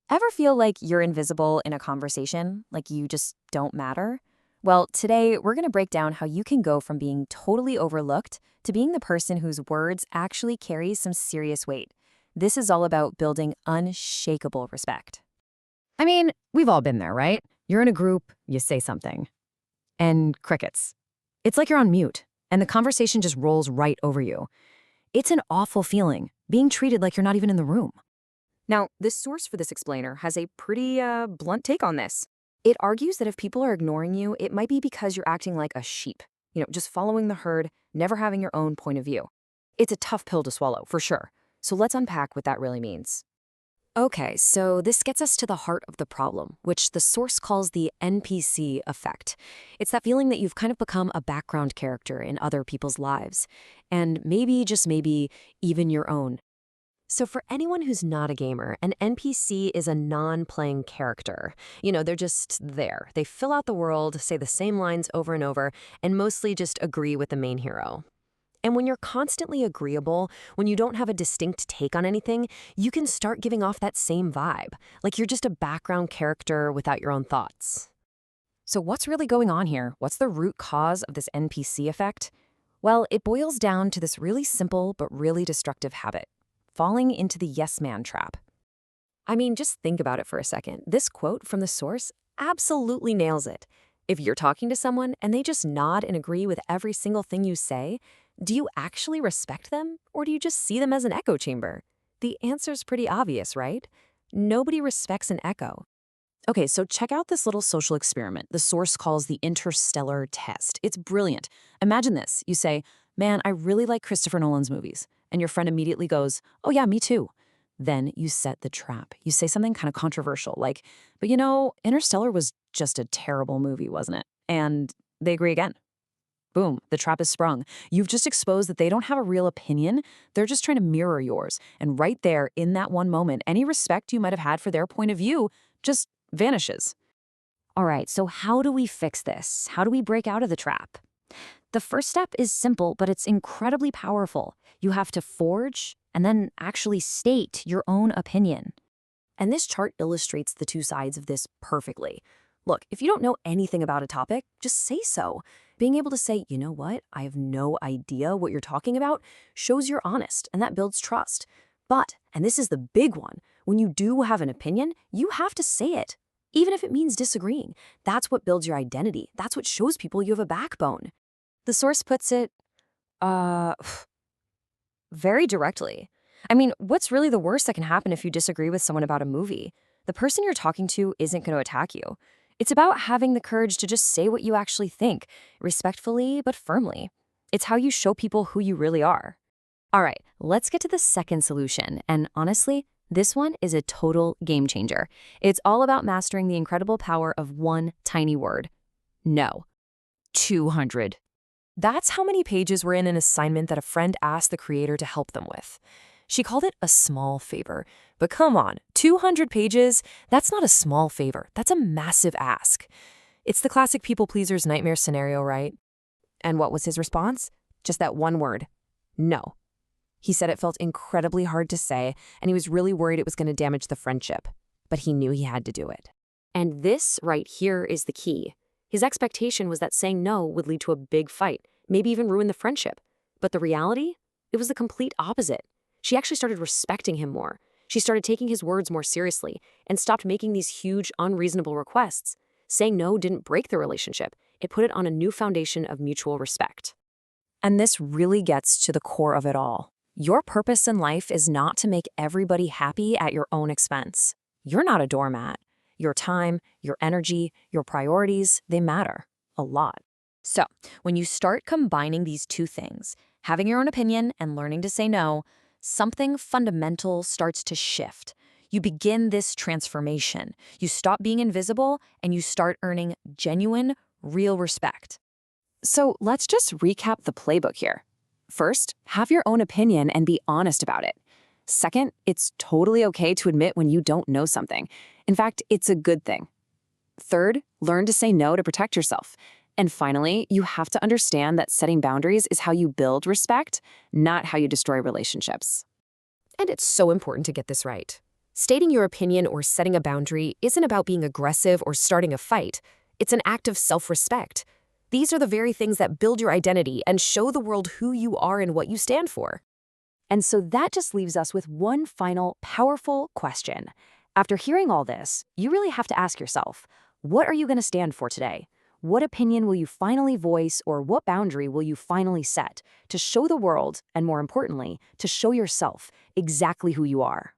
Ever feel like you're invisible in a conversation, like you just don't matter? Well, today we're going to break down how you can go from being totally overlooked to being the person whose words actually carry some serious weight. This is all about building unshakable respect. I mean, we've all been there, right? You're in a group, you say something, and crickets. It's like you're on mute, and the conversation just rolls right over you. It's an awful feeling, being treated like you're not even in the room. Now, this source for this explainer has a pretty blunt take on this. It argues that if people are ignoring you, it might be because you're acting like a sheep, just following the herd, never having your own point of view. It's a tough pill to swallow, for sure. So let's unpack what that really means. Okay, so this gets us to the heart of the problem, which the source calls the NPC effect. It's that feeling that you've kind of become a background character in other people's lives, and maybe, just maybe, even your own. So for anyone who's not a gamer, an NPC is a non-playing character. They're just there. They fill out the world, say the same lines over and over, and mostly just agree with the main hero. And when you're constantly agreeable, when you don't have a distinct take on anything, you can start giving off that same vibe, like you're just a background character without your own thoughts. So what's really going on here? What's the root cause of this NPC effect? Well, it boils down to this really simple but really destructive habit: falling into the yes man trap. I mean, just think about it for a second. This quote from the source absolutely nails it. If you're talking to someone and they just nod and agree with every single thing you say, do you actually respect them, or do you just see them as an echo chamber? The answer's pretty obvious, right? Nobody respects an echo. Okay, so check out this little social experiment the source calls the interstellar test. It's brilliant. Imagine this. You say, "Man, I really like Christopher Nolan's movies." And your friend immediately goes, "Oh yeah, me too." Then you set the trap. You say something kind of controversial, like, "But Interstellar was just a terrible movie, wasn't it?" And they agree again. Boom, the trap is sprung. You've just exposed that they don't have a real opinion. They're just trying to mirror yours. And right there, in that one moment, any respect you might have had for their point of view just vanishes. All right, so how do we fix this? How do we break out of the trap? The first step is simple, but it's incredibly powerful. You have to forge and then actually state your own opinion. And this chart illustrates the two sides of this perfectly. Look, if you don't know anything about a topic, just say so. Being able to say, "You know what, I have no idea what you're talking about," shows you're honest, and that builds trust. But, and this is the big one, when you do have an opinion, you have to say it. Even if it means disagreeing. That's what builds your identity. That's what shows people you have a backbone. The source puts it, uh, very directly. I mean, what's really the worst that can happen if you disagree with someone about a movie? The person you're talking to isn't going to attack you. It's about having the courage to just say what you actually think, respectfully but firmly. It's how you show people who you really are. All right, let's get to the second solution. And honestly, this one is a total game changer. It's all about mastering the incredible power of one tiny word: no. 200. That's how many pages were in an assignment that a friend asked the creator to help them with. She called it a small favor. But come on, 200 pages? That's not a small favor. That's a massive ask. It's the classic people pleaser's nightmare scenario, right? And what was his response? Just that one word: no. He said it felt incredibly hard to say, and he was really worried it was going to damage the friendship. But he knew he had to do it. And this right here is the key. His expectation was that saying no would lead to a big fight, maybe even ruin the friendship. But the reality? It was the complete opposite. She actually started respecting him more. She started taking his words more seriously and stopped making these huge, unreasonable requests. Saying no didn't break the relationship. It put it on a new foundation of mutual respect. And this really gets to the core of it all. Your purpose in life is not to make everybody happy at your own expense. You're not a doormat. Your time, your energy, your priorities, they matter a lot. So, when you start combining these two things, having your own opinion and learning to say no, something fundamental starts to shift. You begin this transformation. You stop being invisible and you start earning genuine, real respect. So let's just recap the playbook here. First, have your own opinion and be honest about it. Second, it's totally okay to admit when you don't know something. In fact, it's a good thing. Third, learn to say no to protect yourself. And finally, you have to understand that setting boundaries is how you build respect, not how you destroy relationships. And it's so important to get this right. Stating your opinion or setting a boundary isn't about being aggressive or starting a fight. It's an act of self-respect. These are the very things that build your identity and show the world who you are and what you stand for. And so that just leaves us with one final powerful question. After hearing all this, you really have to ask yourself, what are you going to stand for today? What opinion will you finally voice, or what boundary will you finally set to show the world, and more importantly, to show yourself exactly who you are?